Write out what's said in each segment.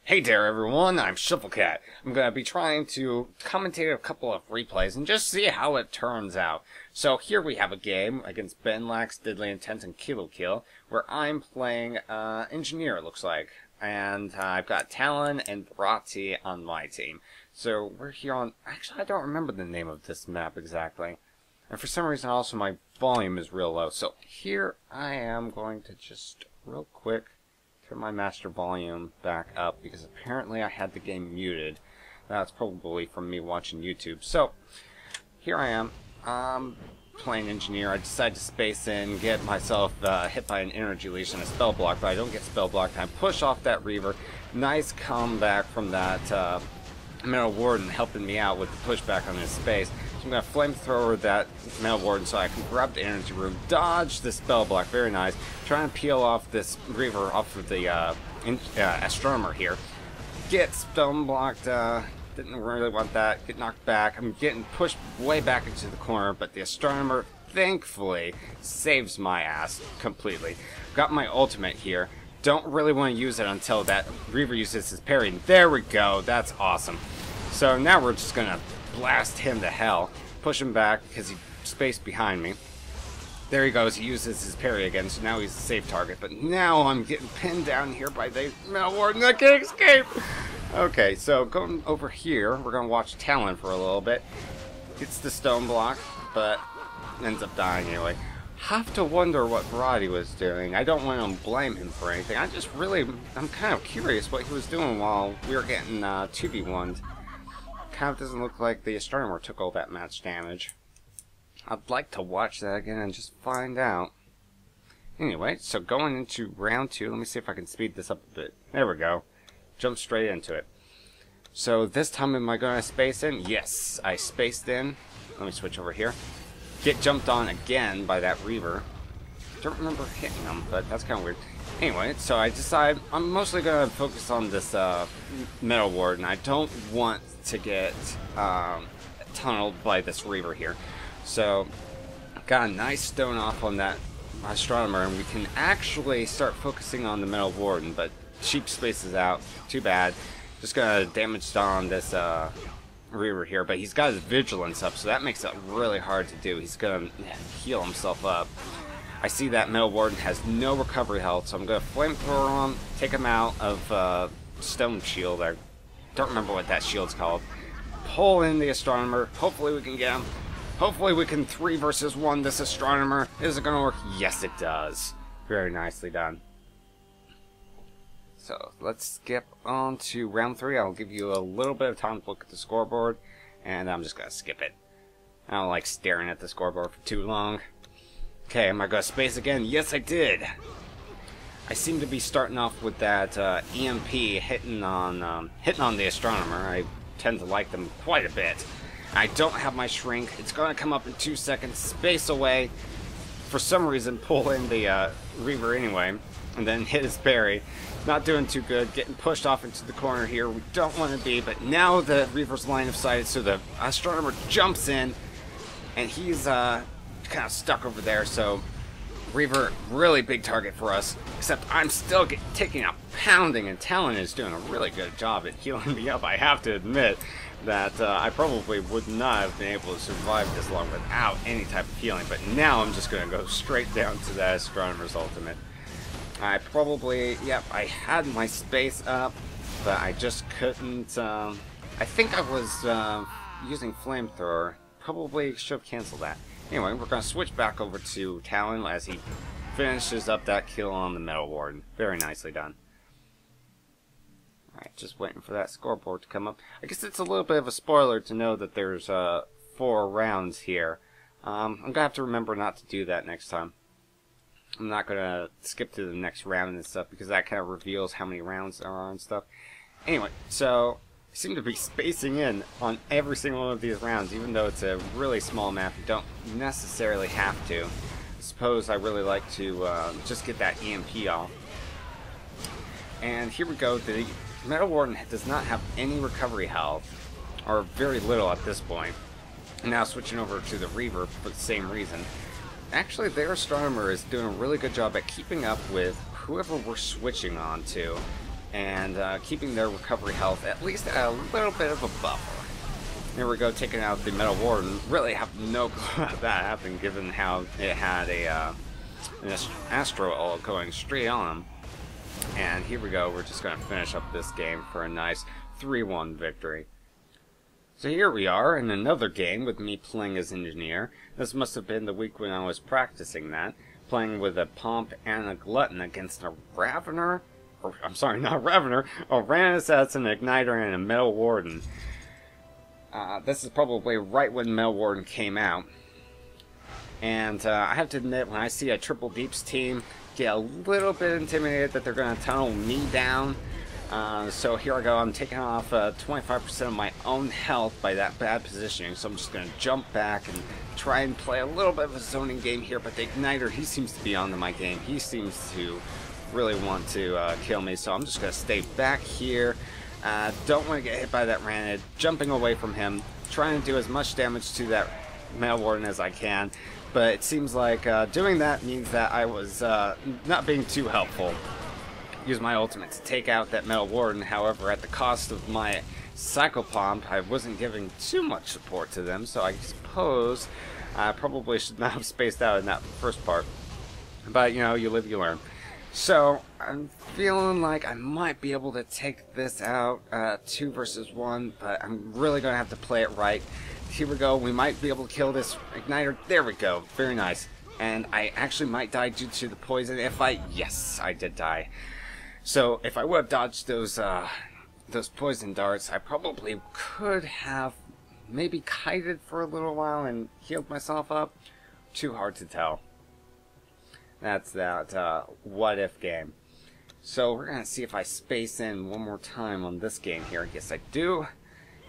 Hey there everyone, I'm Shufflecat. I'm going to be trying to commentate a couple of replays and just see how it turns out. So here we have a game against Benlax, Deadly Intent, and Kilo Kill, where I'm playing Engineer, it looks like. And I've got Talon and Brati on my team. So we're here on... Actually, I don't remember the name of this map exactly. And for some reason also my volume is real low. So here I am going to just real quick turn my master volume back up because apparently I had the game muted. That's probably from me watching YouTube. So here I am, playing Engineer. I decided to space in, get myself hit by an energy leash and a spell block, but I don't get spell blocked. I push off that Reaver. Nice comeback from that Metal Warden helping me out with the pushback on his space. So I'm going to flamethrower that Metal Warden so I can grab the energy room, dodge the spell block, very nice. Try and peel off this Reaver off of the Astronomer here. Get stone blocked, didn't really want that, get knocked back. I'm getting pushed way back into the corner, but the Astronomer thankfully saves my ass completely. Got my ultimate here. Don't really want to use it until that Reaver uses his parry. There we go, that's awesome. So now we're just going to blast him to hell, push him back because he spaced behind me. There he goes, he uses his parry again, so now he's a safe target. But now I'm getting pinned down here by the Metal Warden. I can't escape! Okay, so going over here, we're going to watch Talon for a little bit. Gets the stone block, but ends up dying anyway. Have to wonder what Brody was doing. I don't want to blame him for anything. I'm kind of curious what he was doing while we were getting 2v1'd. Kind of doesn't look like the Astronomer took all that match damage. I'd like to watch that again and just find out. Anyway, so going into round 2, let me see if I can speed this up a bit. There we go. Jump straight into it. So this time am I going to space in? Yes, I spaced in. Let me switch over here. Get jumped on again by that Reaver. Don't remember hitting him, but that's kind of weird. Anyway, so I decide I'm mostly going to focus on this Metal Warden. I don't want to get tunneled by this Reaver here. So, got a nice stone off on that Astronomer, and we can actually start focusing on the Metal Warden, but Sheep spaces out. Too bad. Just going to damage on this Reaver here, but he's got his Vigilance up, so that makes it really hard to do. He's going to heal himself up. I see that Metal Warden has no recovery health, so I'm going to flamethrower him, take him out of Stone Shield. I don't remember what that shield's called. Pull in the Astronomer. Hopefully we can get him. Hopefully we can 3 versus 1 this Astronomer. Is it going to work? Yes, it does. Very nicely done. So let's skip on to round 3. I'll give you a little bit of time to look at the scoreboard, and I'm just going to skip it. I don't like staring at the scoreboard for too long. Okay, am I going to space again? Yes, I did. I seem to be starting off with that EMP hitting on the Astronomer. I tend to like them quite a bit. I don't have my shrink. It's going to come up in 2 seconds. Space away. For some reason, pull in the Reaver anyway, and then hit his parry. Not doing too good. Getting pushed off into the corner here. We don't want to be, but now the Reaver's line of sight, so the Astronomer jumps in, and he's kind of stuck over there. So Reaver, really big target for us. Except I'm still taking a pounding, and Talon is doing a really good job at healing me up. I have to admit that I probably would not have been able to survive this long without any type of healing. But now I'm just going to go straight down to that Astronomer's ultimate. I probably, yep, I had my space up, but I just couldn't, I think I was using Flamethrower. Probably should have canceled that. Anyway, we're going to switch back over to Talon as he finishes up that kill on the Metal Warden. Very nicely done. Alright, just waiting for that scoreboard to come up. I guess it's a little bit of a spoiler to know that there's 4 rounds here. I'm going to have to remember not to do that next time. I'm not going to skip to the next round and stuff because that kind of reveals how many rounds there are and stuff. Anyway, so I seem to be spacing in on every single one of these rounds, even though it's a really small map. You don't necessarily have to. I suppose I really like to just get that EMP off. And here we go. The Metal Warden does not have any recovery health, or very little at this point. Now switching over to the Reaver for the same reason. Actually, their Astronomer is doing a really good job at keeping up with whoever we're switching on to. and keeping their recovery health at least at a little bit of a buffer. There we go, taking out the Metal Warden. Really have no clue how that happened, given how it had an Astro ult going straight on him. And here we go, we're just going to finish up this game for a nice 3-1 victory. So here we are in another game with me playing as Engineer. This must have been the week when I was practicing that. Playing with a Pomp and a Glutton against a Ravener. Or, I'm sorry, not Ravener. A Ran Assassin, Igniter, and a Metal Warden. This is probably right when Metal Warden came out. And I have to admit, when I see a Triple Deeps team, get a little bit intimidated that they're going to tunnel me down. So here I go, I'm taking off 25% of my own health by that bad positioning, so I'm just going to jump back and try and play a little bit of a zoning game here, but the Igniter, he seems to be onto my game. He seems to really want to kill me, so I'm just going to stay back here. Don't want to get hit by that Ranid, jumping away from him, trying to do as much damage to that Metal Warden as I can, but it seems like doing that means that I was not being too helpful. Use my ultimate to take out that Metal Warden, however, at the cost of my Psycho Pomp, I wasn't giving too much support to them, so I suppose I probably should not have spaced out in that first part. But, you know, you live, you learn. So, I'm feeling like I might be able to take this out 2 versus 1, but I'm really going to have to play it right. Here we go, we might be able to kill this Igniter. There we go, very nice. And I actually might die due to the poison if yes, I did die. So, if I would have dodged those poison darts, I probably could have maybe kited for a little while and healed myself up. Too hard to tell. That's that what if game. So we're going to see if I space in one more time on this game here. Yes, I do.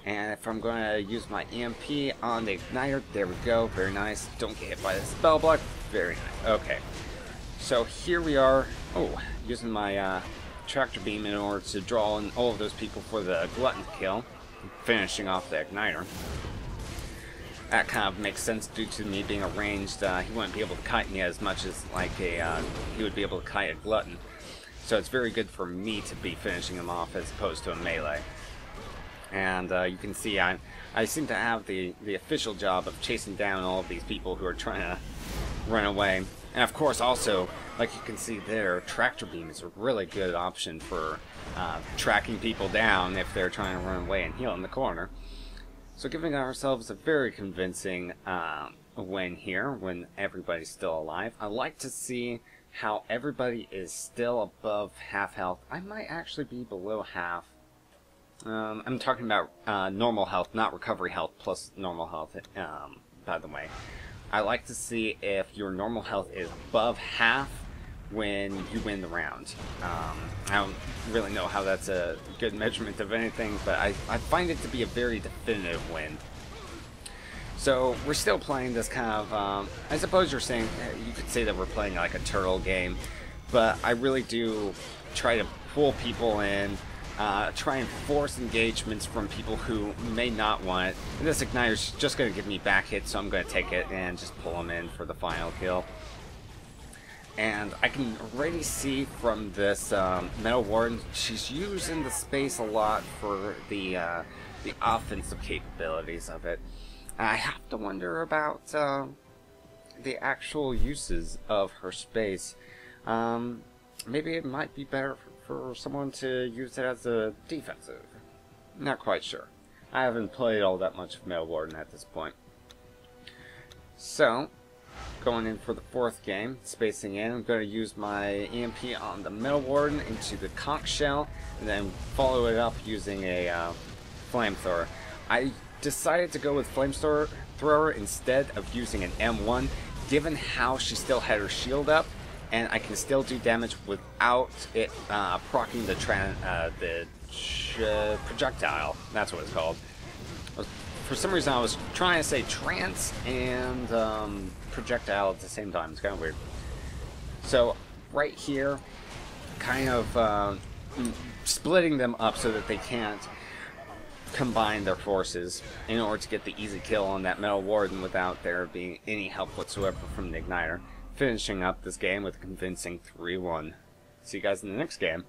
And if I'm going to use my EMP on the Igniter, there we go. Very nice. Don't get hit by the spell block. Very nice. Okay. So here we are. Oh, using my Tractor Beam in order to draw in all of those people for the Glutton kill. Finishing off the Igniter. That kind of makes sense due to me being ranged. He wouldn't be able to kite me as much as like he would be able to kite a Glutton. So it's very good for me to be finishing him off as opposed to a melee. And you can see I seem to have the official job of chasing down all of these people who are trying to run away. And of course also, like you can see there, Tractor Beam is a really good option for tracking people down if they're trying to run away and heal in the corner. So giving ourselves a very convincing win here when everybody's still alive. I like to see how everybody is still above half health. I might actually be below half. I'm talking about normal health, not recovery health plus normal health, by the way. I like to see if your normal health is above half when you win the round. I don't really know how that's a good measurement of anything, but I find it to be a very definitive win. So we're still playing this kind of, I suppose you could say that we're playing like a turtle game, but I really do try to pull people in, try and force engagements from people who may not want it. And this Igniter's just going to give me back hit, so I'm going to take it and just pull him in for the final kill. And I can already see from this Metal Warden, she's using the space a lot for the offensive capabilities of it. I have to wonder about the actual uses of her space. Maybe it might be better for someone to use it as a defensive. Not quite sure. I haven't played all that much of Metal Warden at this point. So, going in for the fourth game, spacing in, I'm going to use my EMP on the Metal Warden into the conch shell, and then follow it up using a flamethrower. I decided to go with flamethrower instead of using an M1, given how she still had her shield up, and I can still do damage without it proccing the projectile. That's what it's called. For some reason I was trying to say trance and projectile at the same time. It's kind of weird. So right here, kind of splitting them up so that they can't combine their forces in order to get the easy kill on that Metal Warden without there being any help whatsoever from the Igniter. Finishing up this game with a convincing 3-1. See you guys in the next game.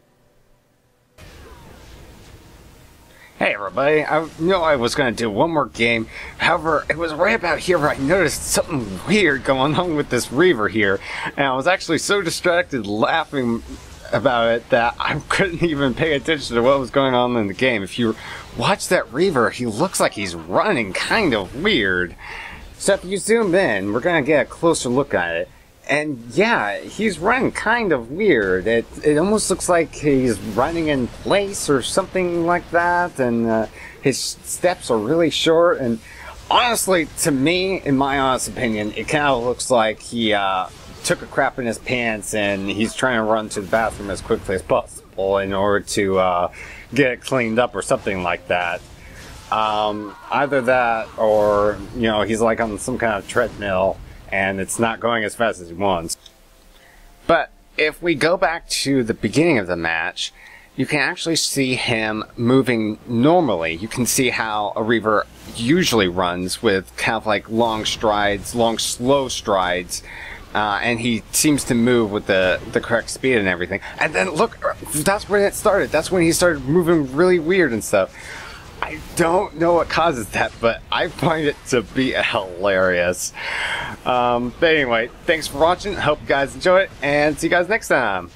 Hey everybody, I know I was going to do one more game, however, it was right about here where I noticed something weird going on with this Reaver here, and I was actually so distracted laughing about it that I couldn't even pay attention to what was going on in the game. If you watch that Reaver, he looks like he's running kind of weird. So if you zoom in, we're going to get a closer look at it. And yeah, he's running kind of weird. It almost looks like he's running in place or something like that, and his steps are really short. And honestly, to me, in my honest opinion, it kind of looks like he took a crap in his pants and he's trying to run to the bathroom as quickly as possible in order to get it cleaned up or something like that. Either that or, you know, he's like on some kind of treadmill and it's not going as fast as he wants. But if we go back to the beginning of the match, you can actually see him moving normally. You can see how a Reaver usually runs with kind of like long strides, long slow strides, and he seems to move with the correct speed and everything. And then look, that's when it started. That's when he started moving really weird and stuff. I don't know what causes that, but I find it to be hilarious. But anyway, thanks for watching. Hope you guys enjoy it, and see you guys next time.